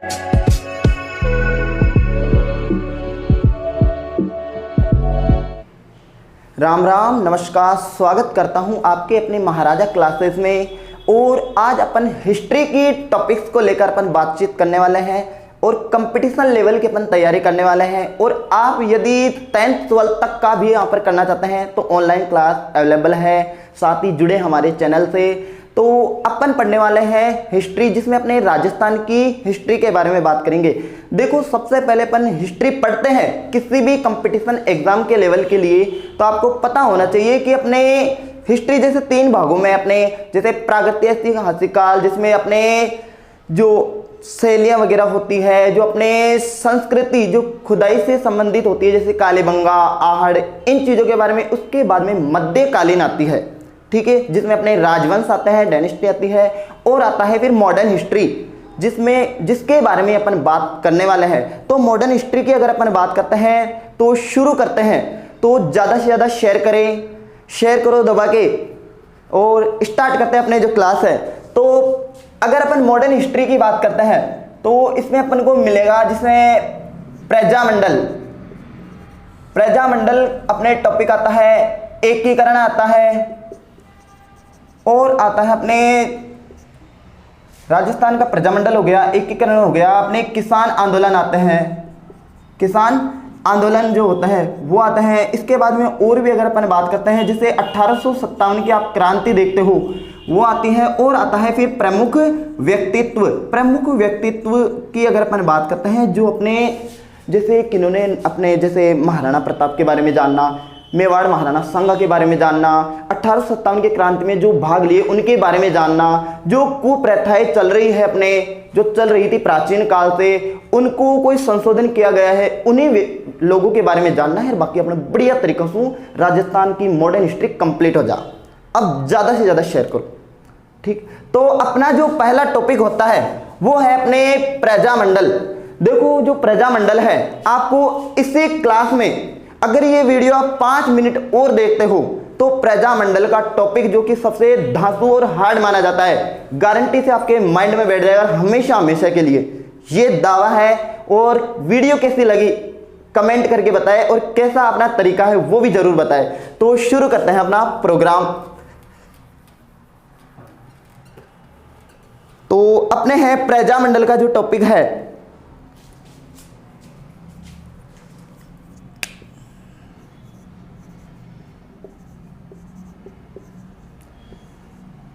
राम राम, नमस्कार। स्वागत करता हूं आपके अपने महाराजा क्लासेस में। और आज अपन हिस्ट्री की टॉपिक्स को लेकर अपन बातचीत करने वाले हैं और कंपटीशन लेवल की अपन तैयारी करने वाले हैं। और आप यदि 10th 12th तक का भी यहाँ पर करना चाहते हैं तो ऑनलाइन क्लास अवेलेबल है, साथ ही जुड़े हमारे चैनल से। तो अपन पढ़ने वाले हैं हिस्ट्री, जिसमें अपने राजस्थान की हिस्ट्री के बारे में बात करेंगे। देखो, सबसे पहले अपन हिस्ट्री पढ़ते हैं किसी भी कंपटीशन एग्जाम के लेवल के लिए, तो आपको पता होना चाहिए कि अपने हिस्ट्री जैसे 3 भागों में अपने जैसे प्रागैतिहासिक काल, जिसमें अपने जो शैलियाँ वगैरह होती है, जो अपने संस्कृति जो खुदाई से संबंधित होती है, जैसे कालीबंगा, आहड़, इन चीज़ों के बारे में। उसके बाद में मध्यकालीन आती है, ठीक है, जिसमें अपने राजवंश आते हैं, डायनेस्टी आती है, और आता है फिर मॉडर्न हिस्ट्री, जिसके बारे में अपन बात करने वाले हैं। तो मॉडर्न हिस्ट्री की अगर अपन बात करते हैं तो शुरू करते हैं। तो ज़्यादा से ज़्यादा शेयर करो दबा के, और स्टार्ट करते हैं अपने जो क्लास है। तो अगर अपन मॉडर्न हिस्ट्री की बात करते हैं तो इसमें अपन को मिलेगा, जिसमें प्रजामंडल अपने टॉपिक आता है, एकीकरण आता है, और आता है अपने राजस्थान का प्रजामंडल हो गया, एकीकरण हो गया, अपने किसान आंदोलन आते हैं, किसान आंदोलन जो होता है वो आता है। इसके बाद में और भी अगर अपन बात करते हैं, जैसे 1857 की आप क्रांति देखते हो वो आती है, और आता है फिर प्रमुख व्यक्तित्व की अगर अपन बात करते हैं, जो अपने जैसे किन्होंने अपने जैसे महाराणा प्रताप के बारे में जानना, मेवाड़ महाराणा संघ के बारे में जानना, 1857 की क्रांति में जो भाग लिए उनके बारे में जानना, जो कुप्रथाएं चल रही है अपने जो चल रही थी प्राचीन काल से, उनको कोई संशोधन किया गया है, उन्हीं लोगों के बारे में जानना है। बाकी अपने बढ़िया तरीकों से राजस्थान की मॉडर्न हिस्ट्री कंप्लीट हो जा। अब ज़्यादा से ज़्यादा शेयर करो, ठीक। तो अपना जो पहला टॉपिक होता है वो है अपने प्रजामंडल। देखो, जो प्रजामंडल है, आपको इसी क्लास में अगर ये वीडियो आप 5 मिनट और देखते हो तो प्रजामंडल का टॉपिक, जो कि सबसे धांसू और हार्ड माना जाता है, गारंटी से आपके माइंड में बैठ जाएगा हमेशा के लिए, ये दावा है। और वीडियो कैसी लगी कमेंट करके बताएं, और कैसा अपना तरीका है वो भी जरूर बताएं। तो शुरू करते हैं अपना प्रोग्राम। तो अपने हैं प्रजामंडल का जो टॉपिक है,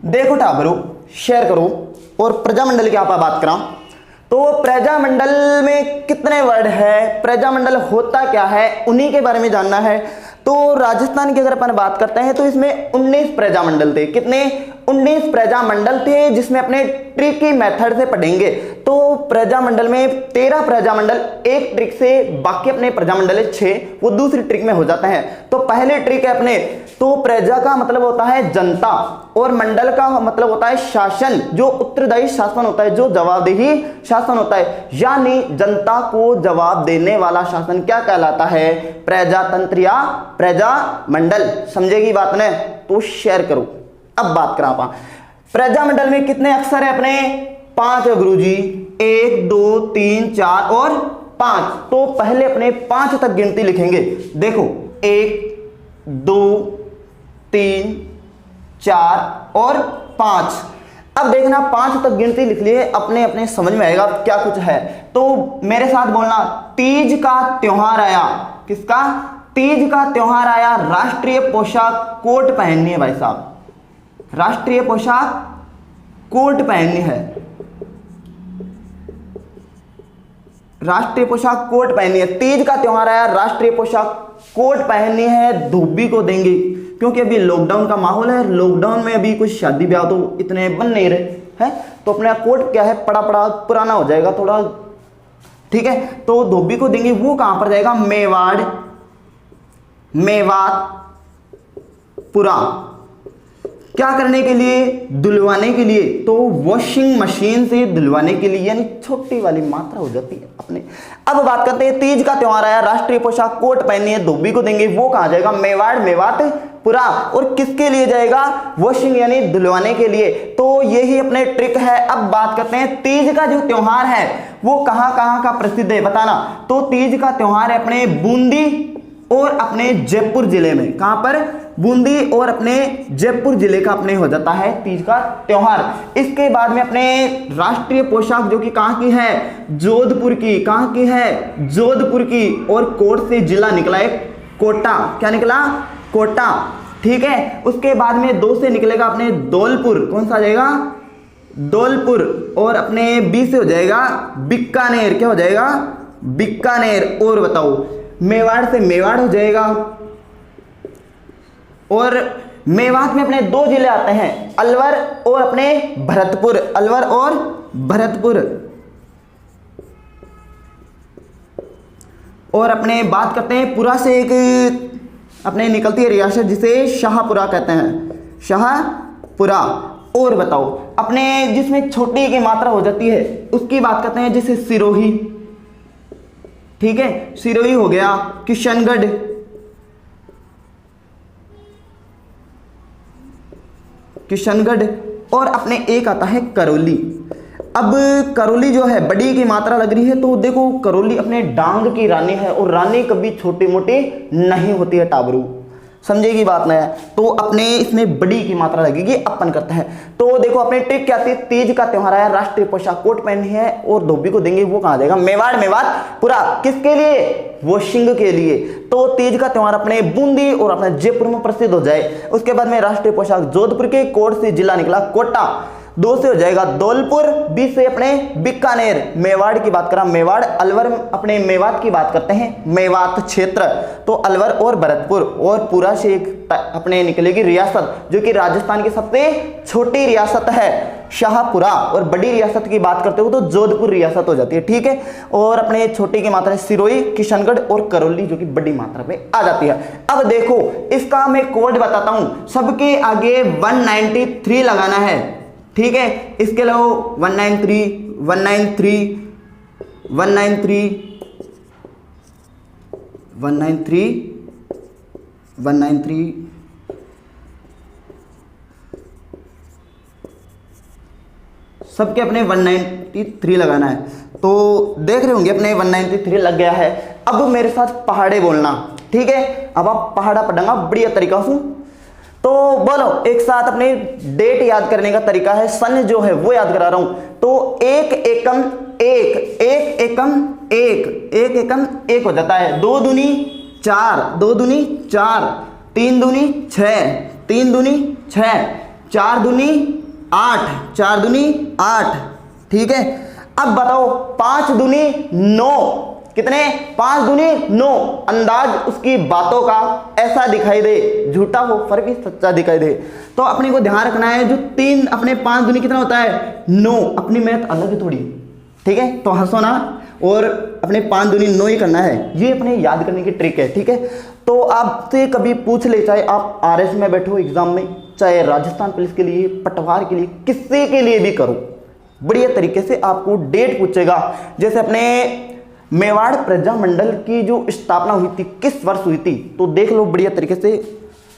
देखो टाबरो, शेयर करो, और प्रजामंडल की आप बात करा। तो प्रजामंडल में कितने वर्ड है, प्रजामंडल होता क्या है, उन्हीं के बारे में जानना है। तो राजस्थान की अगर अपन बात करते हैं तो इसमें 19 प्रजामंडल थे। कितने? 19 प्रजामंडल थे, जिसमें अपने ट्रिक की मेथड से पढ़ेंगे। तो प्रजामंडल में 13 प्रजामंडल एक ट्रिक से, बाकी अपने प्रजामंडल 6 वो दूसरी ट्रिक में हो जाते हैं। तो पहले ट्रिक है अपने, तो प्रजा का मतलब होता है जनता, और मंडल का मतलब होता है शासन, जो उत्तरदायी शासन होता है, जो जवाबदेही शासन होता है, यानी जनता को जवाब देने वाला शासन क्या कहलाता है? प्रजातंत्र या प्रजामंडल। समझेगी बात ने? तो शेयर करो। अब बात करा आप प्रजामंडल में कितने अक्षर है अपने? 5 है गुरुजी, 1 2 3 4 और 5। तो पहले अपने 5 तक गिनती लिखेंगे। देखो, 1 2 3 4 और 5। अब देखना 5 तक गिनती लिख लिए, अपने अपने समझ में आएगा क्या कुछ है। तो मेरे साथ बोलना, तीज का त्योहार आया। किसका? तीज का त्योहार आया। राष्ट्रीय पोशाक कोट पहननी है भाई साहब, राष्ट्रीय पोशाक कोट पहननी है, राष्ट्रीय पोशाक कोट पहननी है। तीज का त्योहार आया, राष्ट्रीय पोशाक कोट पहननी है। धोबी को देंगे, क्योंकि अभी लॉकडाउन का माहौल है, लॉकडाउन में अभी कुछ शादी ब्याह तो इतने बन नहीं रहे हैं, तो अपना कोट क्या है, पड़ा पुराना हो जाएगा थोड़ा, ठीक है। तो धोबी को देंगे। वो कहां पर जाएगा? मेवातपुरा। क्या करने के लिए? धुलवाने के लिए। तो वॉशिंग मशीन से धुलवाने के लिए, यानी छोटी वाली मात्रा हो जाती है अपने। अब बात करते हैं, तीज का त्योहार आया, राष्ट्रीय पोशाक कोट पहननी है, धोबी को देंगे, वो कहाँ जाएगा? मेवाड़, मेवात, पुरा। और किसके लिए जाएगा? वॉशिंग यानी धुलवाने के लिए। तो यही अपने ट्रिक है। अब बात करते हैं, तीज का जो त्योहार है वो कहाँ कहाँ का प्रसिद्ध है बताना। तो तीज का त्योहार है अपने बूंदी और अपने जयपुर जिले में। कहां पर? बूंदी और अपने जयपुर जिले का अपने हो जाता है तीज का त्योहार। इसके बाद में अपने राष्ट्रीय पोशाक जो कि कहां की है? जोधपुर की। कहां की है? जोधपुर की। और कोट से जिला निकला है कोटा। क्या निकला? कोटा। ठीक है। उसके बाद में 2 से निकलेगा अपने धौलपुर। कौन सा आ जाएगा? धौलपुर। और अपने 20 से हो जाएगा बीकानेर। क्या हो जाएगा? बीकानेर। और बताओ, मेवाड़ से मेवाड़ हो जाएगा। और मेवात में अपने 2 जिले आते हैं, अलवर और अपने भरतपुर। अलवर और भरतपुर। और अपने बात करते हैं पुरा से, एक अपने निकलती है रियासत जिसे शाहपुरा कहते हैं, शाहपुरा। और बताओ, अपने जिसमें छोटी की मात्रा हो जाती है उसकी बात करते हैं, जैसे सिरोही। ठीक है, सिरोही हो गया, किशनगढ़, किशनगढ़। और अपने एक आता है करौली। अब करौली जो है बड़ी की मात्रा लग रही है, तो देखो करौली अपने डांग की रानी है, और रानी कभी छोटी मोटी नहीं होती है टाबरू, समझेगी बात नहीं है। तो अपने इसमें बड़ी की मात्रा लगेगी, अपन करते हैं। तो देखो अपने ट्रिक क्या थी, तीज का त्योहार आया, राष्ट्रीय पोशाक कोट पहननी है और धोबी को देंगे, वो कहां जाएगा? मेवाड़, मेवात, पुरा। किसके लिए? वॉशिंग के लिए। तो तीज का त्योहार अपने बूंदी और अपने जयपुर में प्रसिद्ध हो जाए। उसके बाद में राष्ट्रीय पोशाक जोधपुर के, कोट से जिला निकला कोटा, 2 से हो जाएगा धौलपुर, 20 से अपने बीकानेर। मेवाड़ की बात करा मेवाड़, अलवर अपने मेवात की बात करते हैं, मेवात क्षेत्र। तो अलवर और भरतपुर। और पूरा से एक अपने निकलेगी रियासत जो कि राजस्थान की सबसे छोटी रियासत है, शाहपुरा। और बड़ी रियासत की बात करते हो तो जोधपुर रियासत हो जाती है। ठीक है। और अपने छोटी की मात्रा सिरोही, किशनगढ़ और करौली जो कि बड़ी मात्रा में आ जाती है। अब देखो इसका मैं कोड बताता हूं, सबके आगे 193 लगाना है। ठीक है। इसके अलावा 193 193 193 193 193 सबके अपने 193 लगाना है। तो देख रहे होंगे अपने 193 लग गया है। अब मेरे साथ पहाड़े बोलना। ठीक है। अब आप पहाड़ा पढ़ाऊंगा बढ़िया तरीका से, तो बोलो एक साथ। अपने डेट याद करने का तरीका है, सन जो है वो याद करा रहा हूं। तो एक एकम एक, एक एकम एक, एक एकम एक हो जाता है। 2 दूनी 4, 2 दूनी 4, 3 दूनी 6, 3 दूनी 6, 4 दूनी 8, 4 दूनी 8। ठीक है। अब बताओ 5 दूनी 9, कितने? 5 दूनी 9। अंदाज उसकी बातों का ऐसा दिखाई दे, झूठा हो फिर भी सच्चा दिखाई दे। तो अपने को ध्यान रखना है, जो 3 अपने 5 दूनी कितना होता है? 9। अपनी मैथ अलग है थोड़ी। ठीक है। तो हंसो ना, और अपने 5 दूनी 9 ही करना है, ये अपने याद करने की ट्रिक है। ठीक है। तो आपसे कभी पूछ ले, चाहे आप RS में बैठो एग्जाम में, चाहे राजस्थान पुलिस के लिए, पटवार के लिए, किसी के लिए भी करो, बढ़िया तरीके से आपको डेट पूछेगा। जैसे अपने मेवाड़ प्रजामंडल की जो स्थापना हुई थी किस वर्ष हुई थी, तो देख लो बढ़िया तरीके से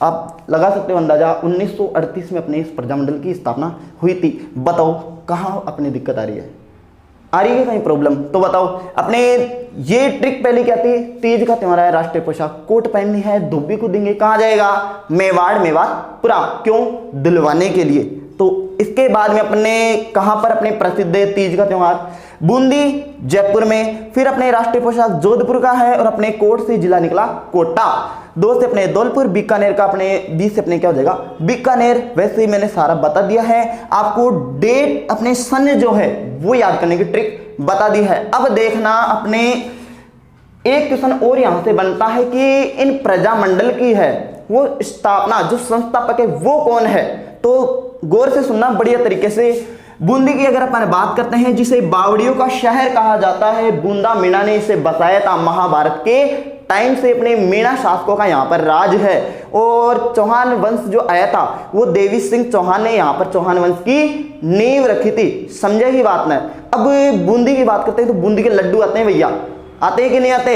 आप लगा सकते हो अंदाजा। 1938 में अपने इस प्रजामंडल की स्थापना हुई थी। बताओ कहाँ अपनी दिक्कत आ रही है? आ रही है कहीं प्रॉब्लम? तो बताओ। अपने ये ट्रिक पहले क्या थी, तीज का त्योहार है, राष्ट्रीय पोशाक कोट पहननी है, धोबी को देंगे, कहाँ जाएगा? मेवाड़, मेवात, पुरा। क्यों? दिलवाने के लिए। तो इसके बाद में अपने कहां पर अपने प्रसिद्ध है तीज का त्योहार? बूंदी, जयपुर में। फिर अपने राष्ट्रीय पोशाक जोधपुर का है, और अपने कोट से जिला निकला कोटा। 2 से अपने धौलपुर, बीकानेर का अपने 20 से अपने क्या हो जाएगा? बीकानेर। वैसे ही मैंने सारा बता दिया है आपको, डेट अपने सन जो है वो याद करने की ट्रिक बता दी है। अब देखना अपने एक क्वेश्चन और यहां से बनता है कि इन प्रजामंडल की है वो स्थापना, जो संस्थापक है वो कौन है? तो गौर से सुनना बढ़िया तरीके से। बूंदी की अगर अपन बात करते हैं, जिसे बावड़ियों का शहर कहा जाता है, बूंदा मीणा ने इसे बसाया था। महाभारत के टाइम से अपने मीणा शासकों का यहाँ पर राज है। और चौहान वंश जो आया था वो देवी सिंह चौहान ने यहाँ पर चौहान वंश की नींव रखी थी। समझे की बात ना। अब बूंदी की बात करते हैं तो बूंदी के लड्डू आते हैं भैया, आते हैं कि नहीं आते?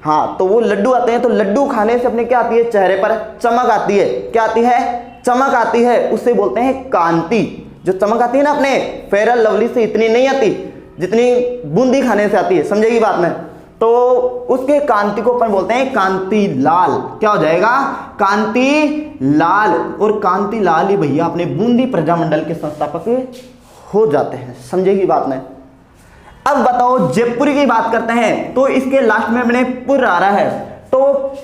हाँ, तो वो लड्डू आते हैं, तो लड्डू खाने से अपने क्या आती है, चेहरे पर चमक आती है। क्या आती है? चमक आती है, उससे बोलते हैं कांति। जो चमक आती है ना अपने फेयर एंड लवली से इतनी नहीं आती जितनी बूंदी खाने से आती है। समझेगी बात में? तो उसके कांति को अपन बोलते हैं कांति लाल। क्या हो जाएगा? कांति लाल। और कांति लाल ही भैया अपने बूंदी प्रजामंडल के संस्थापक हो जाते हैं। समझेगी बात में? अब बताओ जयपुर की बात करते हैं, तो इसके लास्ट में अपने पुर आ रहा है, तो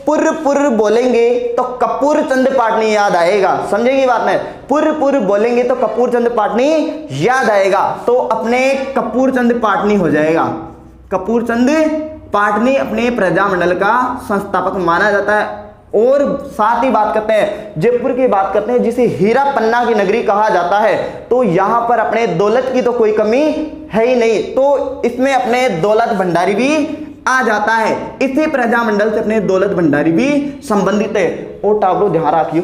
पुर बोलेंगे तो कपूर चंद पाटनी याद आएगा। समझेगी बात में? पुर बोलेंगे तो कपूर चंद पाटनी याद आएगा, तो अपने कपूर चंद पाटनी हो जाएगा। कपूर चंद पाटनी अपने प्रजामंडल का संस्थापक माना जाता है। और साथ ही बात करते हैं जयपुर की बात करते हैं, जिसे हीरा पन्ना की नगरी कहा जाता है, तो यहां पर अपने दौलत की तो कोई कमी है ही नहीं, तो इसमें अपने दौलत भंडारी भी आ जाता है। इसी प्रजामंडल से अपने दौलत भंडारी भी संबंधित है। और टावरो ध्यान रखियो,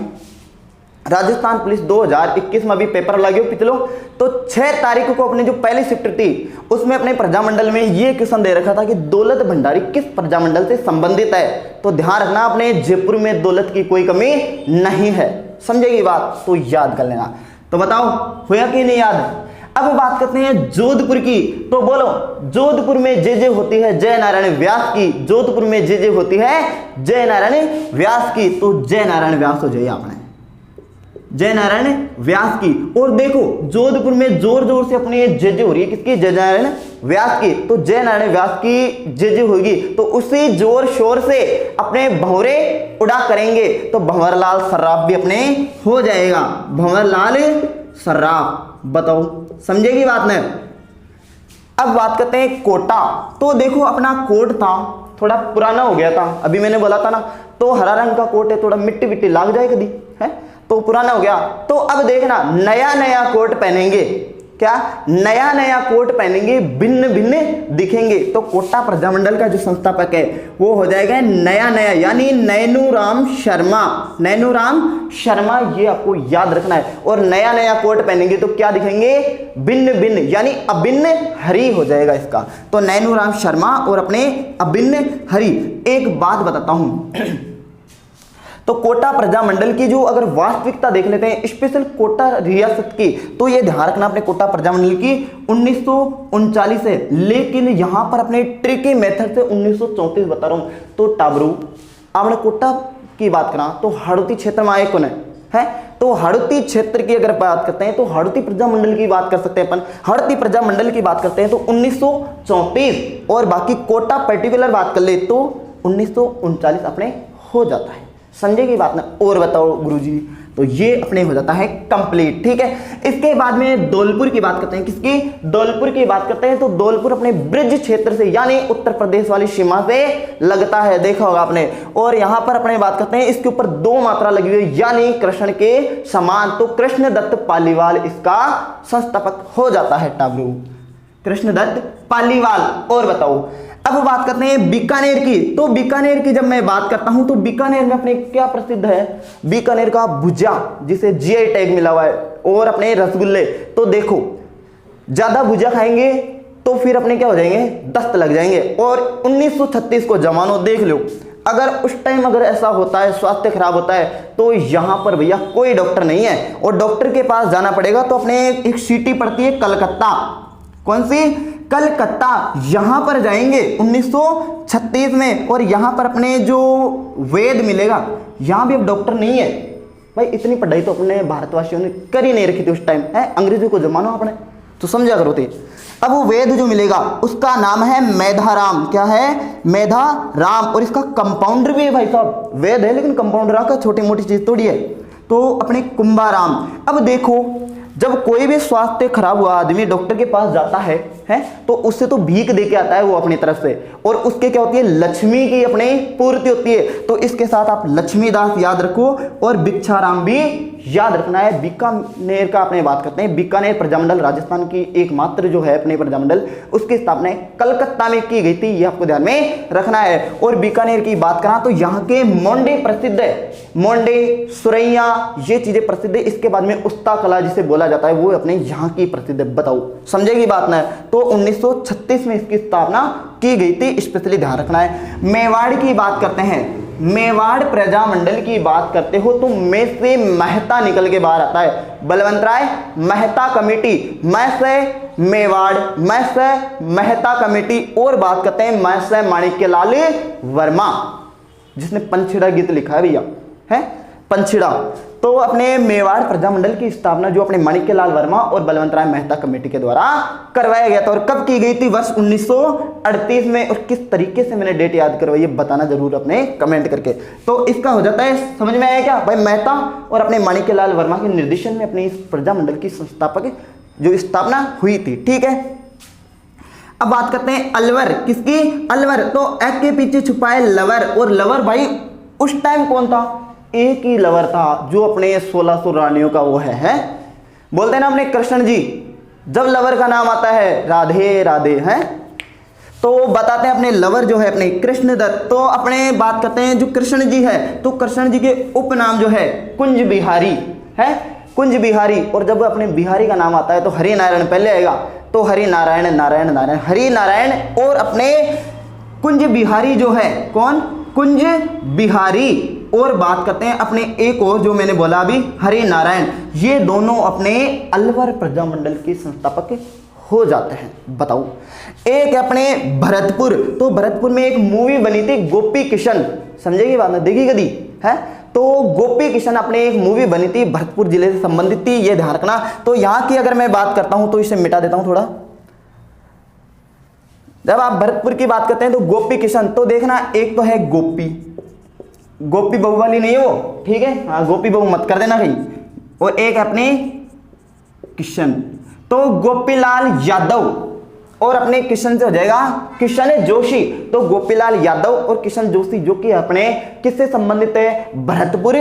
राजस्थान पुलिस 2021 में भी पेपर लगे पिछलो, तो 6 तारीख को अपने जो पहली शिफ्ट थी उसमें अपने प्रजामंडल में ये क्वेश्चन दे रखा था कि दौलत भंडारी किस प्रजामंडल से संबंधित है। तो ध्यान रखना अपने जयपुर में दौलत की कोई कमी नहीं है। समझेगी बात? तो याद कर लेना। तो बताओ हुआ कि नहीं याद? अब बात करते हैं जोधपुर की, तो बोलो जोधपुर में जय होती है जय नारायण व्यास की। जोधपुर में जय होती है जय नारायण व्यास की, तो जय नारायण व्यास हो जाइए आपने, जय नारायण व्यास की। और देखो जोधपुर में जोर जोर से अपनी जय हो रही है, किसकी? जय नारायण व्यास की। तो जय नारायण व्यास की जय होगी, तो उसी जोर शोर से अपने भंवरे उड़ा करेंगे, तो भंवरलाल सर्राफ भी अपने हो जाएगा। भंवरलाल सर्राफ। बताओ समझेगी बात में? अब बात करते हैं कोटा, तो देखो अपना कोट था थोड़ा पुराना हो गया था, अभी मैंने बोला था ना, तो हरा रंग का कोट है, थोड़ा मिट्टी विट्टी लाग जाए कभी है, तो पुराना हो गया। तो अब देखना नया नया कोट पहनेंगे, क्या नया नया कोट पहनेंगे, भिन्न भिन्न दिखेंगे। तो कोटा प्रजामंडल का जो संस्थापक है वो हो जाएगा नया नया, यानी नैनूराम शर्मा। नैनूराम शर्मा, ये आपको याद रखना है। और नया नया कोट पहनेंगे तो क्या दिखेंगे? भिन्न भिन्न, यानी अभिन्न हरि हो जाएगा इसका। तो नैनूराम शर्मा और अपने अभिन्न हरि। एक बात बताता हूं तो कोटा प्रजामंडल की जो अगर वास्तविकता देख लेते हैं स्पेशल कोटा रियासत की, तो ये ध्यान रखना अपने कोटा प्रजामंडल की 1939 है, लेकिन यहां पर अपने ट्रिकी मेथड से 1934 बता रहा हूं। तो टाबरू आपने कोटा की बात करा तो हड़ौती क्षेत्र में आए कौन है? तो हड़ौती क्षेत्र की अगर बात करते हैं तो हड़ौती प्रजामंडल की बात कर सकते हैं अपन। हड़ौती प्रजामंडल की बात करते हैं तो 1934, और बाकी कोटा पर्टिकुलर बात कर ले तो 1939 अपने हो जाता है। समझे की बात ना? और बताओ गुरुजी, तो ये अपने हो जाता है कंप्लीट। ठीक है, इसके बाद में धौलपुर की बात करते हैं। किसकी? धौलपुर की बात करते हैं। तो धौलपुर अपने ब्रिज क्षेत्र से यानी उत्तर प्रदेश वाली सीमा से लगता है, देखा होगा आपने। और यहां पर अपने बात करते हैं इसके ऊपर 2 मात्रा लगी हुई है, यानी कृष्ण के समान। तो कृष्णदत्त पालीवाल इसका संस्थापक हो जाता है। टाबरू कृष्णदत्त पालीवाल। और बताओ अब बात करते हैं बीकानेर की। तो बीकानेर की जब मैं बात करता हूं तो बीकानेर में अपने क्या प्रसिद्ध है? बीकानेर का भुजिया, जिसे जीआई टैग मिला हुआ है, और अपने रसगुल्ले। तो देखो ज्यादा भुजिया खाएंगे तो फिर अपने क्या हो जाएंगे? दस्त लग जाएंगे। और 1936 को जमानो देख लो, अगर उस टाइम अगर ऐसा होता है, स्वास्थ्य खराब होता है, तो यहां पर भैया कोई डॉक्टर नहीं है और डॉक्टर के पास जाना पड़ेगा। तो अपने एक सिटी पड़ती है कलकत्ता। कौन सी? कलकत्ता। यहां पर जाएंगे 1936 में, और यहां पर अपने जो वेद मिलेगा, यहां भी अब डॉक्टर नहीं है भाई। इतनी पढ़ाई तो अपने भारतवासियों ने कर ही नहीं रखी थी उस टाइम है, अंग्रेजों को जमाना अपने, तो समझा करो थे। अब वो वेद जो मिलेगा उसका नाम है मेधाराम। क्या है? मेधाराम। और इसका कंपाउंडर भी है भाई साहब, वेद है लेकिन कंपाउंडर का छोटी मोटी चीज थोड़ी है। तो अपने कुंभाराम। अब देखो जब कोई भी स्वास्थ्य खराब हुआ आदमी डॉक्टर के पास जाता है तो उससे तो भीख दे के आता है वो अपनी तरफ से, और उसके क्या होती है? लक्ष्मी की अपनी पूर्ति होती है। तो इसके साथ आप लक्ष्मीदास याद रखो और भिक्षाराम भी याद रखना है। बीकानेर का अपने बात करते हैं, बीकानेर प्रजामंडल राजस्थान की एकमात्र जो है अपने प्रजामंडल, उसकी स्थापना कलकत्ता में की गई थी, ये आपको ध्यान में रखना है। और बीकानेर की बात करा तो यहाँ के मोंडे प्रसिद्ध है, मोंडे, सुरैया, ये चीजें प्रसिद्ध है। इसके बाद में उस्ता कला जिसे बोला जाता है वो अपने यहाँ की प्रसिद्ध है। बताओ समझेगी बात ना। तो 1936 में इसकी स्थापना की गई थी, स्पेशली ध्यान रखना है। मेवाड़ की बात करते हैं, मेवाड़ प्रजामंडल की बात करते हो तो मैं से मेहता निकल के बाहर आता है। बलवंत राय मेहता कमेटी, मैं से मेवाड़, मैं से मेहता कमेटी। और बात करते हैं मैं से माणिक्यलाल वर्मा, जिसने पंचछिड़ा गीत लिखा है भैया, है पंचछिड़ा। तो अपने मेवाड़ प्रजामंडल की स्थापना जो अपने माणिक्यलाल वर्मा और बलवंत राय मेहता कमेटी के द्वारा करवाया गया था। और कब की गई थी? वर्ष 1938 में। और किस तरीके से मैंने डेट याद करवाई है बताना जरूर अपने कमेंट करके। तो इसका हो जाता है, समझ में आया क्या भाई? मेहता और अपने माणिक्यलाल वर्मा के निर्देशन में अपने इस प्रजामंडल की संस्थापक जो स्थापना हुई थी। ठीक है, अब बात करते हैं अलवर। किसकी? अलवर। तो एक के पीछे छुपा है लवर। और लवर भाई उस टाइम कौन था? एक ही लवर था जो अपने 1600 रानियों का वो है बोलते हैं ना अपने कृष्ण जी, जब लवर का नाम आता है राधे राधे है, तो बताते हैं अपने लवर जो है अपने कृष्णदत्त। तो अपने बात करते हैं जो कृष्ण जी है, तो कृष्ण जी के उपनाम जो है कुंज बिहारी है, कुंज बिहारी। और जब अपने बिहारी का नाम आता है तो हरि नारायण पहले आएगा, तो हरि नारायण नारायण नारायण हरि नारायण। और अपने कुंज बिहारी जो है कौन? कुंज बिहारी। और बात करते हैं अपने एक और जो मैंने बोला अभी हरि नारायण, ये दोनों अपने अलवर प्रजामंडल के संस्थापक हो जाते हैं। बताओ, एक अपने भरतपुर। तो भरतपुर में एक मूवी बनी थी गोपी किशन, समझेगी बात ना? देखी कभी है? तो गोपी किशन अपने एक मूवी बनी थी, भरतपुर जिले से संबंधित थी, ये ध्यान रखना। तो यहाँ की अगर मैं बात करता हूं तो इसे मिटा देता हूं थोड़ा। जब आप भरतपुर की बात करते हैं तो गोपी किशन, तो देखना एक तो है गोपी, गोपी बहू वाली नहीं है वो, ठीक है, हाँ गोपी बहू मत कर देना कहीं। और एक अपने किशन, तो गोपीलाल यादव। और अपने किशन से हो जाएगा किशन जोशी। तो गोपीलाल यादव और किशन जोशी जो कि अपने किससे संबंधित है? भरतपुर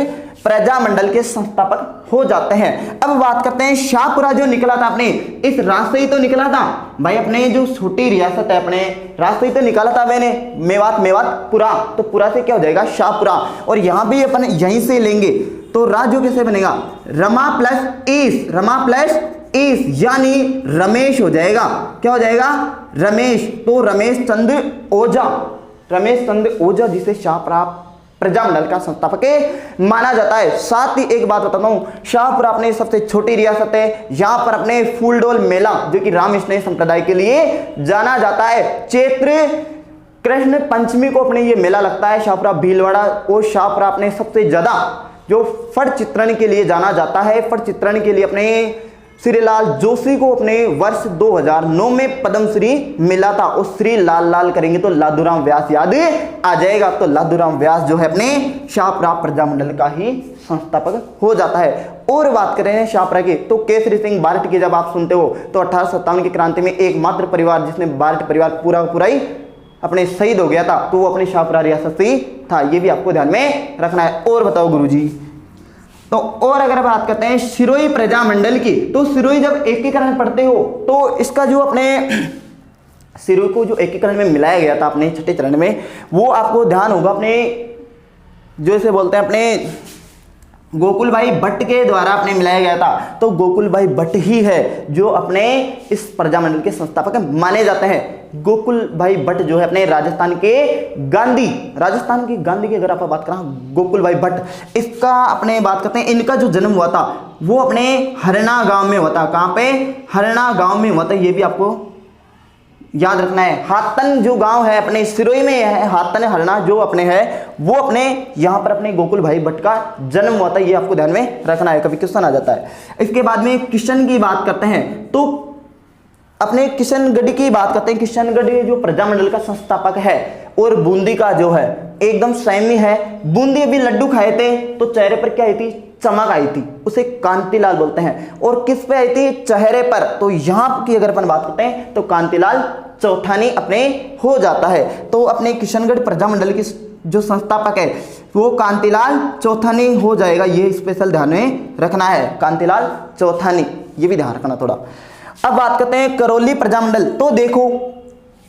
प्रजामंडल के संस्थापक हो जाते हैं। अब बात करते हैं शाहपुरा जो निकला था अपने, इस राज से ही तो निकला था भाई, अपने जो छोटी रियासत है अपने राज से ही तो निकाला था मैंने, मेवात, मेवात पुरा। तो पुरा से क्या हो जाएगा? शाहपुरा। और यहां भी अपन यहीं से लेंगे तो राज्य कैसे बनेगा? रमा प्लस ईस, रमा प्लस इस, यानी रमेश हो जाएगा। क्या हो जाएगा? रमेश। तो रमेश चंद्र ओझा, रमेश चंद्र ओझा जिसे शाहपुरा प्रजामंडल का संस्थापक माना जाता है। साथ ही एक बात बताता हूं, शाहपुरा अपने सबसे छोटी रियासत है। यहां पर अपने फूलडोल मेला जो कि राम स्नेह संप्रदाय के लिए जाना जाता है, चैत्र कृष्ण पंचमी को अपने ये मेला लगता है शाहपुरा भीलवाड़ा। और शाहपुरा अपने सबसे ज्यादा जो फट चित्रण के लिए जाना जाता है, फट चित्रण के लिए अपने श्रीलाल जोशी को अपने वर्ष 2009 में पद्मश्री मिला था। और श्री लाल लाल करेंगे तो लादूराम व्यास याद आ जाएगा। तो लादूराम व्यास जो है अपने शाहपुरा प्रजामंडल का ही संस्थापक हो जाता है। और बात करें शाहपुरा की, तो केसरी सिंह बारट की जब आप सुनते हो तो 1857 की क्रांति में एकमात्र परिवार जिसने बारट परिवार पूरा पूरा ही अपने शहीद हो गया था, तो वो अपने शाहपुरा रियासत से ही था। ये भी आपको ध्यान में रखना है। और बताओ गुरुजी, तो और अगर बात करते हैं सिरोही प्रजामंडल की, तो सिरोही जब एकीकरण पढ़ते हो तो इसका जो अपने सिरोही को जो एकीकरण में मिलाया गया था अपने छठे चरण में, वो आपको ध्यान होगा अपने जो इसे बोलते हैं अपने गोकुल भाई भट्ट के द्वारा अपने मिलाया गया था। तो गोकुल भाई भट्ट ही है जो अपने इस प्रजामंडल के संस्थापक माने जाते हैं। गोकुल भाई भट्ट जो है अपने राजस्थान के गांधी, राजस्थान की गांधी की अगर आप बात करें गोकुल भाई भट्ट, इसका अपने बात करते हैं, इनका जो जन्म हुआ था वो अपने हरना गांव में हुआ था। कहां पे? हरना गांव में हुआ था। ये भी आपको याद रखना है। हातन जो गांव है अपने सिरोही में है, हातन हरना जो अपने है वो अपने यहां पर अपने गोकुल भाई भट्ट का जन्म हुआ था। ये आपको ध्यान में रखना है, कभी क्वेश्चन आ जाता है। इसके बाद में किशन की बात करते हैं तो अपने किशनगढ़ की बात करते हैं। किशनगढ़ जो प्रजामंडल का संस्थापक है और बूंदी का जो है एकदम सेम ही है। बूंदी अभी लड्डू खाए थे तो चेहरे पर क्या आई थी? चमक आई थी, उसे कांतिलाल बोलते हैं। और किस पे आई थी? चेहरे पर। तो यहां की अगर अपन बात करते हैं तो कांतिलाल चौथानी अपने हो जाता है। तो अपने किशनगढ़ प्रजामंडल की जो संस्थापक है वो कांतिलाल चौथानी हो जाएगा, ये स्पेशल ध्यान में रखना है, कांतिलाल चौथानी, ये भी ध्यान रखना थोड़ा। अब बात करते हैं करौली प्रजामंडल। तो देखो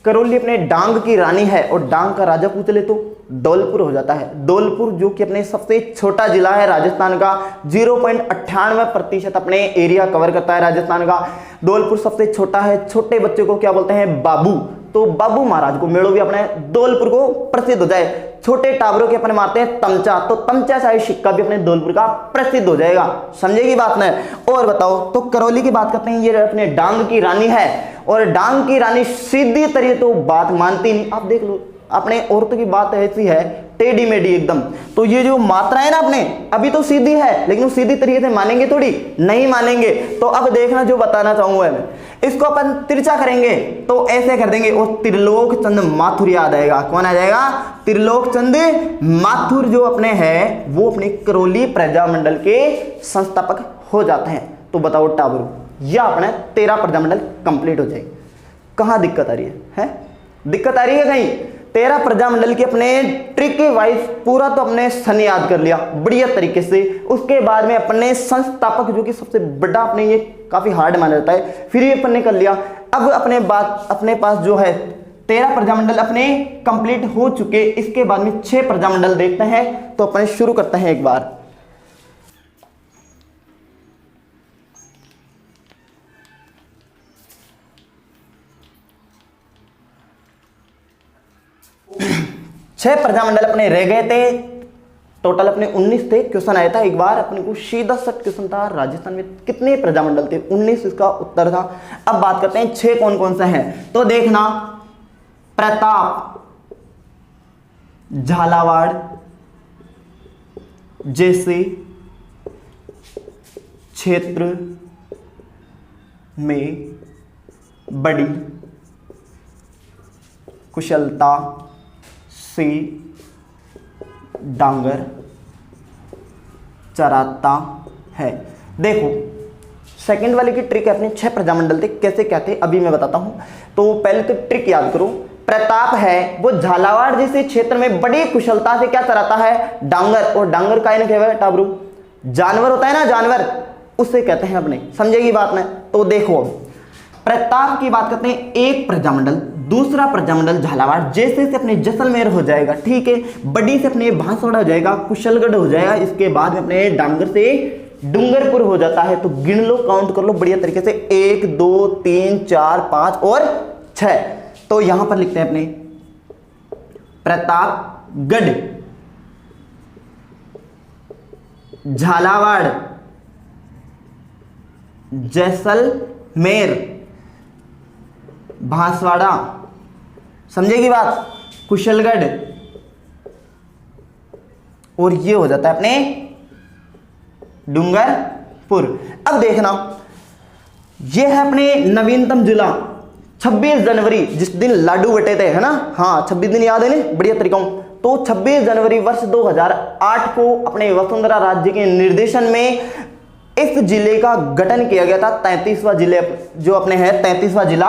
करौली अपने डांग की रानी है और डांग का राजा पूछ ले तो धौलपुर हो जाता है। धौलपुर जो कि अपने सबसे छोटा जिला है राजस्थान का, 0.98% अपने एरिया कवर करता है राजस्थान का। धौलपुर सबसे छोटा है, छोटे बच्चे को क्या बोलते हैं, बाबू। तो बाबू महाराज को मेड़ो भी अपने धौलपुर को प्रसिद्ध हो जाए। छोटे टावरों के अपने मारते हैं तमचा, तो तमचा साइज सिक्का भी अपने धौलपुर का प्रसिद्ध हो जाएगा, समझेगी बात ना। और बताओ, तो करौली की बात करते हैं, ये अपने डांग की रानी है और डांग की रानी सीधी तरीके तो बात मानती नहीं। आप देख लो अपने औरतों की बात ऐसी है टेढ़ी मेढ़ी एकदम, तो ये जो मात्रा है ना अपने अभी तो सीधी है, लेकिन वो सीधी तरीके से मानेंगे थोड़ी, नहीं मानेंगे। तो अब देखना जो बताना चाहूंगा मैं, इसको अपन तिरछा करेंगे तो ऐसे कर देंगे और त्रिलोक चंद माथुर याद आएगा। कौन आ जाएगा, त्रिलोक चंद माथुर जो अपने हैं वो अपने करौली प्रजामंडल के संस्थापक हो जाते हैं। तो बताओ टाबरू, या अपने 13 प्रजामंडल कंप्लीट हो जाएगी। कहां दिक्कत आ रही है? दिक्कत आ रही है कहीं? 13 प्रजामंडल के अपने ट्रिक वाइज पूरा तो अपने सन याद कर लिया बढ़िया तरीके से। उसके बाद में अपने संस्थापक जो कि सबसे बड़ा अपने ये काफी हार्ड माना जाता है, फिर ये अपन ने कर लिया। अब अपने पास जो है 13 प्रजामंडल अपने कंप्लीट हो चुके। इसके बाद में 6 प्रजामंडल देखते हैं। तो अपन शुरू करते हैं एक बार। छह प्रजामंडल अपने रह गए थे, टोटल अपने 19 थे। क्वेश्चन आया था एक बार अपने को, सीधा सा क्वेश्चन था राजस्थान में कितने प्रजामंडल थे, 19 इसका उत्तर था। अब बात करते हैं 6 कौन कौन से हैं। तो देखना, प्रताप, झालावाड़ जैसे क्षेत्र में बड़ी कुशलता से डांगर चराता है। देखो सेकंड वाले की ट्रिक है, अपने 6 प्रजामंडल थे, कैसे क्या थे अभी मैं बताता हूं। तो पहले तो ट्रिक याद करो, प्रताप है वो झालावाड़ जैसे क्षेत्र में बड़ी कुशलता से क्या चराता है, डांगर। और डांगर का है टाबरू, जानवर होता है ना, जानवर, उससे कहते हैं अपने, समझेगी बात में। तो देखो प्रताप की बात करते हैं, एक प्रजामंडल, दूसरा प्रजामंडल झालावाड़ जैसे से अपने जैसलमेर हो जाएगा, ठीक है, बड़ी से अपने बांसवाड़ा हो जाएगा, कुशलगढ़ हो जाएगा, इसके बाद में अपने डांगर से डूंगरपुर हो जाता है। तो गिन लो, काउंट कर लो बढ़िया तरीके से, 1 2 3 4 5 और 6। तो यहां पर लिखते हैं अपने प्रतापगढ़, झालावाड़, जैसलमेर, बांसवाड़ा, समझेगी बात, कुशलगढ़, और ये हो जाता है अपने डूंगरपुर। अब देखना, ये है अपने नवीनतम जिला 26 जनवरी, जिस दिन लाडू बटे थे, है ना, हाँ 26 दिन याद है ना बढ़िया तरीका। तो 26 जनवरी वर्ष 2008 को अपने वसुंधरा राज्य के निर्देशन में इस जिले का गठन किया गया था। 33वां जिले जो अपने है, 33वां जिला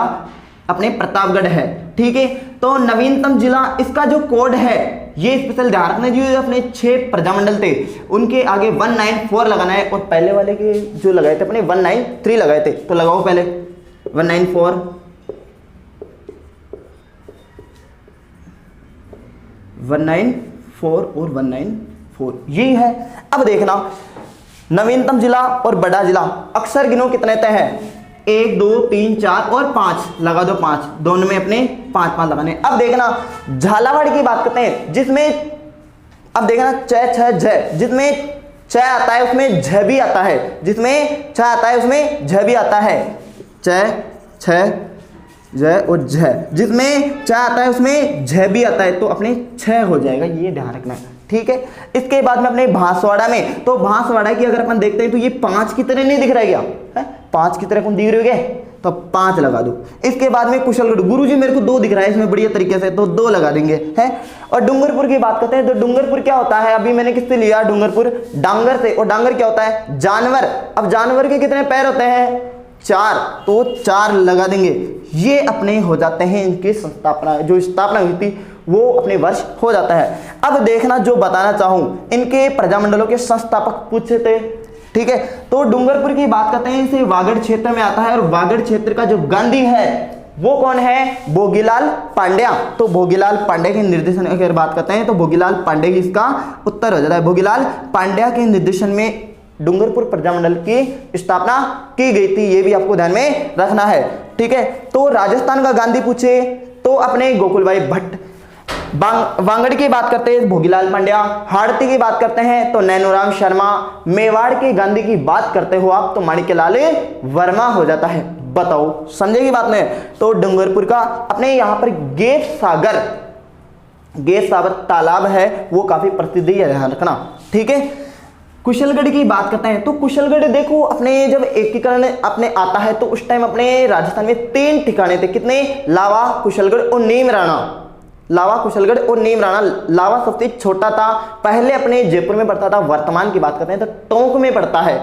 अपने प्रतापगढ़ है, ठीक है। तो नवीनतम जिला, इसका जो कोड है ये स्पेशल ध्यान रखना, जो अपने 6 प्रजामंडल थे उनके आगे 194 लगाना है, और पहले वाले के जो लगाए थे अपने 193 लगाए थे। तो लगाओ पहले 194, 194 और 194, यही है। अब देखना, नवीनतम जिला और बड़ा जिला अक्सर गिनो कितने तय है, 1 2 3 4 और 5 लगा दो, 5 दोनों में अपने 5 लगाने। अब देखना झालावाड़ की बात करते हैं, जिसमें अब देखना च छ झ, जिसमें च आता है उसमें झ भी आता है, जिसमें छ आता है उसमें झ भी आता है, च छ झ और झ, जिसमें च आता है उसमें झ भी आता है, तो अपने 6 हो जाएगा, ये ध्यान रखना है, ठीक है। इसके बाद में अपने बांसवाड़ा में, तो बांसवाड़ा की अगर अपन देखते हैं तो ये 5 की तरह नहीं दिख रहा है, क्या 5 की तरह कौन दिख रहे हो, तो 5 लगा दो। इसके बाद में कुशलगढ़, गुरुजी मेरे को 2 दिख रहा है इसमें बढ़िया तरीके से, तो 2 लगा देंगे, है। और डूंगरपुर की बात करते हैं, तो डूंगरपुर क्या होता है, अभी मैंने किससे लिया, डूंगरपुर डांगर से, और डांगर क्या होता है, जानवर। अब जानवर के कितने पैर होते हैं, 4, तो 4 लगा देंगे। ये अपने हो जाते हैं इनकी संस्थापना, जो स्थापना हुई थी वो अपने वर्ष हो जाता है। अब देखना जो बताना चाहूं, इनके प्रजामंडलों के संस्थापक पूछे थे, ठीक है। तो डूंगरपुर की बात करते हैं, इसे वागड़ क्षेत्र में आता है और वागड़ क्षेत्र का जो गांधी है वो कौन है, भोगीलाल पांड्या। तो भोगीलाल पांड्या के निर्देशन की अगर बात करते हैं तो भोगीलाल पांड्या की इसका उत्तर हो जाता है। भोगीलाल पांड्या के निर्देशन में डूंगरपुर प्रजामंडल की स्थापना की गई थी, ये भी आपको ध्यान में रखना है, ठीक है। तो राजस्थान का गांधी पूछे तो अपने गोकुलभाई भट्ट। वांगड़ की बात करते हैं भोगीलाल पांड्या, हाड़ती की बात करते हैं तो नैनोराम शर्मा, मेवाड़ के गांधी की बात करते हो आप तो माणिक्यलाल वर्मा हो जाता है। बताओ समझे की बात नहीं? तो डूंगरपुर का अपने यहाँ पर गेट सागर तालाब है वो काफी प्रसिद्ध है, ध्यान रखना, ठीक है। कुशलगढ़ की बात करते हैं तो कुशलगढ़ देखो अपने जब एकीकरण अपने आता है तो उस टाइम अपने राजस्थान में 3 ठिकाने थे, कितने, लावा, कुशलगढ़ और नीम राणा। लावा, कुशलगढ़ और नीम राणा। लावा सबसे छोटा था, पहले अपने जयपुर में पड़ता था, वर्तमान की बात करते हैं तो टोंक में पड़ता है,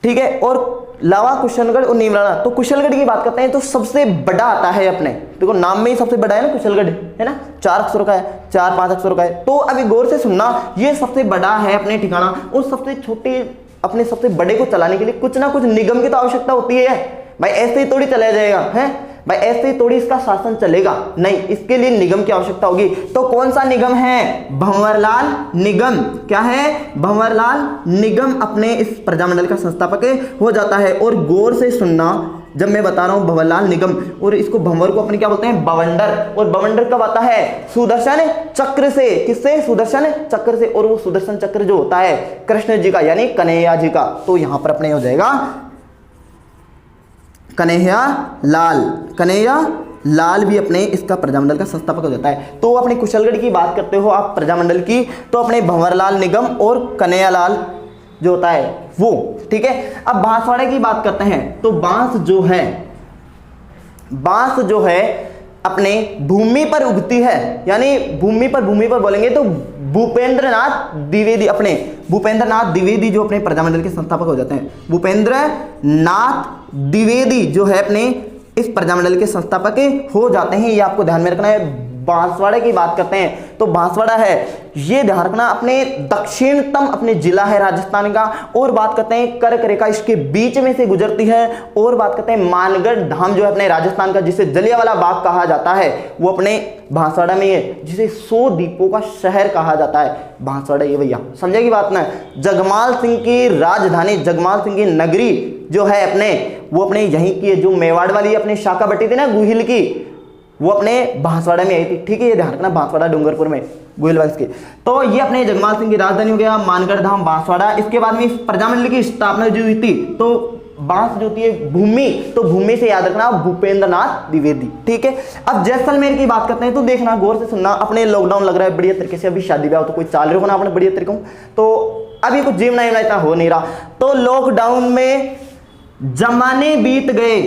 ठीक है। और लावा, कुशलगढ़ और नीम राणा। तो कुशलगढ़ की बात करते हैं तो सबसे बड़ा आता है अपने, देखो नाम में ही सबसे बड़ा है ना कुशलगढ़, है ना, 4 अक्षरों का है, 4-5 अक्षरों का है। तो अभी गौर से सुनना, ये सबसे बड़ा है अपने ठिकाना और सबसे छोटे अपने सबसे बड़े को चलाने के लिए कुछ ना कुछ निगम की तो आवश्यकता होती है भाई, ऐसे ही थोड़ी चलाया जाएगा, है भाई, ऐसे ही थोड़ी इसका शासन चलेगा नहीं, इसके लिए निगम की आवश्यकता होगी। तो कौन सा निगम है, भंवरलाल निगम। क्या है, भंवरलाल निगम अपने इस प्रजामंडल का संस्थापक हो जाता है। और गौर से सुनना जब मैं बता रहा हूं भंवरलाल निगम, और इसको भंवर को अपने क्या बोलते हैं, बवंडर। और बवंडर कब आता है, सुदर्शन चक्र से। किससे, सुदर्शन चक्र से। और वो सुदर्शन चक्र जो होता है कृष्ण जी का यानी कन्हैया जी का। तो यहां पर अपने हो जाएगा कन्हैया लाल भी अपने इसका प्रजामंडल का संस्थापक हो जाता है। तो अपने कुशलगढ़ की बात करते हो आप प्रजामंडल की, तो अपने भंवरलाल निगम और कन्हैया लाल जो होता है वो, ठीक है। अब बांसवाड़ा की बात करते हैं तो बांस जो है अपने भूमि पर उगती है, यानी भूमि पर बोलेंगे तो भूपेंद्र नाथ द्विवेदी जो अपने प्रजामंडल के संस्थापक हो जाते हैं। भूपेंद्र नाथ द्विवेदी जो है अपने इस प्रजामंडल के संस्थापक हो जाते हैं, ये आपको ध्यान में रखना है। बांसवाड़ा की बात करते हैं तो बांसवाड़ा है, ये ध्यान रखना अपने दक्षिणतम अपने जिला है राजस्थान का। और बात करते हैं कर्क रेखा इसके बीच में से गुजरती है। और बात करते हैं मानगढ़ धाम जो है अपने राजस्थान का, जिसे जलियांवाला बाग कहा जाता है, वो अपने बांसवाड़ा में है, जिसे 100 द्वीपों का शहर कहा जाता है बांसवाड़ा। ये भैया समझेगी बात ना। जगमाल सिंह की राजधानी, जगमाल सिंह की नगरी जो है अपने, वो अपने यहीं की है, जो मेवाड़ वाली अपने शाखा बटी थी ना गुहिल की, वो अपने बांसवाड़ा में आई थी, ठीक है। ये ध्यान रखना, बांसवाड़ा डूंगरपुर में गोयल वंश के। तो ये अपने जगमाल सिंह की राजधानी हो गया, मानगढ़ धाम बांसवाड़ा। इसके बाद में इस प्रजामंडल की स्थापना जो हुई थी, तो बांस जो होती है भूमि, तो भूमि से याद रखना भूपेंद्र नाथ द्विवेदी, ठीक है। अब जैसलमेर की बात करते हैं तो देखना, गौर से सुनना। अपने लॉकडाउन लग रहा है बढ़िया तरीके से, अभी शादी ब्याह तो कोई चाल रहे हो ना अपने बढ़िया तरीके, तो अभी कुछ जिम नहीं इतना हो नहीं रहा। तो लॉकडाउन में जमाने बीत गए,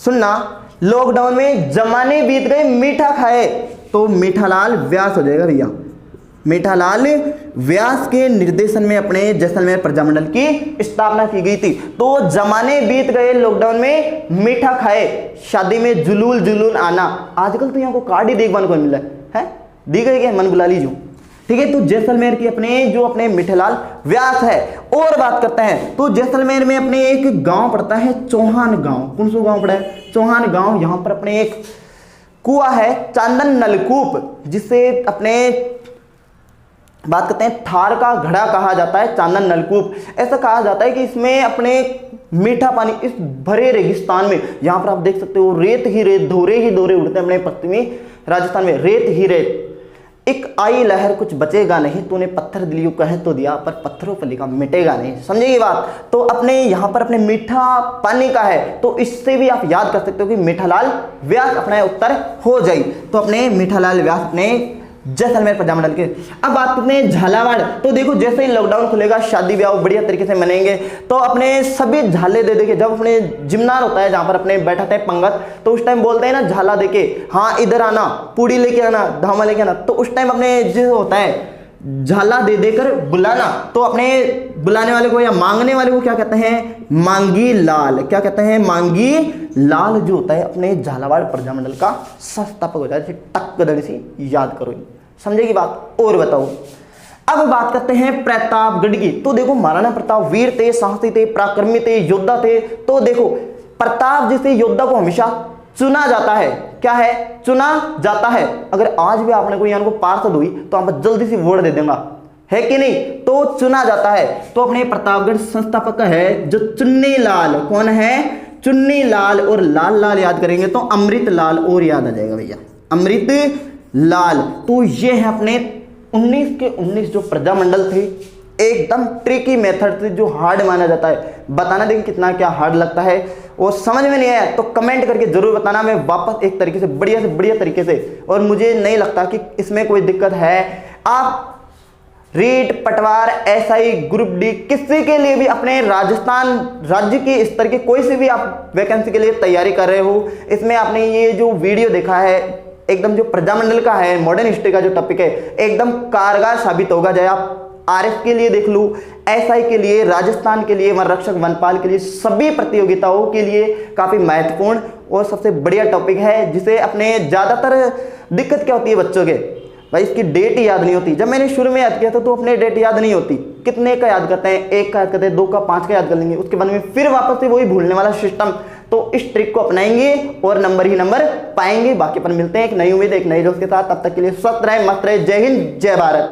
सुनना, लॉकडाउन में जमाने बीत गए मीठा खाए, तो मीठालाल व्यास हो जाएगा भैया। मीठालाल व्यास के निर्देशन में अपने जैसलमेर प्रजामंडल की स्थापना की गई थी। तो जमाने बीत गए, लॉकडाउन में मीठा खाए, शादी में जुलूल आना। आजकल तो यहाँ को कार्ड ही देखने को मिल रहा है, दी गई क्या, मन बुला लीजिए, ठीक है। तो जैसलमेर की अपने मीठालाल व्यास है। और बात करते हैं तो जैसलमेर में अपने एक गांव पड़ता है चौहान गांव। कौन सा गांव पड़ा है, चौहान गांव। यहां पर अपने एक कुआं है चांदन नलकूप, जिसे अपने बात करते हैं थार का घड़ा कहा जाता है, चांदन नलकूप। ऐसा कहा जाता है कि इसमें अपने मीठा पानी इस भरे रेगिस्तान में, यहां पर आप देख सकते हो रेत ही रेत, धोरे ही धोरे उड़ते हैं अपने पश्चिमी राजस्थान में, रेत ही रेत। एक आई लहर कुछ बचेगा नहीं, तूने पत्थर दिलियो कह तो दिया, पर पत्थरों पर लिखा मिटेगा नहीं। समझेगी बात। तो अपने यहाँ पर अपने मीठा पानी का है, तो इससे भी आप याद कर सकते हो कि मीठालाल व्यास अपना उत्तर हो जाए। तो अपने मीठालाल व्यास अपने जैसलमेर प्रजामंडल के। अब बात करते हैं झालावाड़। तो देखो जैसे ही लॉकडाउन खुलेगा, शादी ब्याह बढ़िया तरीके से मनाएंगे, तो अपने सभी झाले दे देके, जब अपने जिमनार होता है जहां पर अपने बैठा थे पंगत, तो उस टाइम बोलते हैं ना झाला देके, हाँ इधर आना, पूड़ी लेके आना, धामा लेके आना। तो उस टाइम अपने जो होता है झाला दे देकर बुलाना, तो अपने बुलाने वाले को या मांगने वाले को क्या कहते हैं, मांगी लाल। क्या कहते हैं, मांगी लाल जो होता है अपने झालावाड़ प्रजामंडल का संस्थापक होता है। टक दड़ी सी याद करो, समझेगी बात। और बताओ, अब बात करते हैं प्रतापगढ़ की। तो देखो महाराणा प्रताप वीर थे, साहसी थे, पराक्रमी थे, योद्धा थे। तो देखो प्रताप जैसे योद्धा को हमेशा चुना जाता है। क्या है, चुना जाता है। अगर आज भी आपने कोई को पार्षद हुई तो आप जल्दी से वोट दे देगा, है कि नहीं। तो चुना जाता है। तो अपने प्रतापगढ़ संस्थापक है जो चुन्नी लाल। कौन है, चुन्नी लाल। और लाल लाल याद करेंगे तो अमृत लाल और याद आ जाएगा भैया, अमृत लाल। तो ये है अपने 19 के 19 जो प्रजामंडल थे। एकदम ट्रिकी मेथड से जो हार्ड माना जाता है। बताना देखिए कितना क्या हार्ड लगता है। और समझ में नहीं आया तो कमेंट करके जरूर बताना, मैं वापस एक तरीके से बढ़िया तरीके से। और मुझे नहीं लगता कि इसमें कोई दिक्कत है। आप रीट, पटवार, एसआई, ग्रुप डी किसी के लिए भी अपने राजस्थान राज्य के स्तर के कोई से भी आप वैकेंसी के लिए तैयारी कर रहे हो, इसमें आपने ये जो वीडियो देखा है एकदम जो प्रजामंडल का है, मॉडर्न हिस्ट्री का जो टॉपिक है, एकदम कारगर साबित होगा। चाहे आप आरएफ के लिए देख लो, एसआई के लिए, राजस्थान के लिए, वन रक्षक वनपाल के लिए, सभी प्रतियोगिताओं के लिए काफी महत्वपूर्ण और सबसे बढ़िया टॉपिक है, जिसे अपने ज्यादातर दिक्कत क्या होती है बच्चों के, भाई इसकी डेट याद नहीं होती। जब मैंने शुरू में याद किया था तो अपने डेट याद नहीं होती। कितने का याद करते हैं, 1 का याद करते हैं, 2 का, 5 का याद कर लेंगे, उसके बाद में फिर वापस से वही भूलने वाला सिस्टम। तो इस ट्रिक को अपनाएंगे और नंबर ही नंबर पाएंगे। बाकी अपन मिलते हैं एक नई उम्मीद, एक नई जोश के साथ। तब तक के लिए स्वस्थ रहे, मस्त रहे। जय हिंद, जय भारत।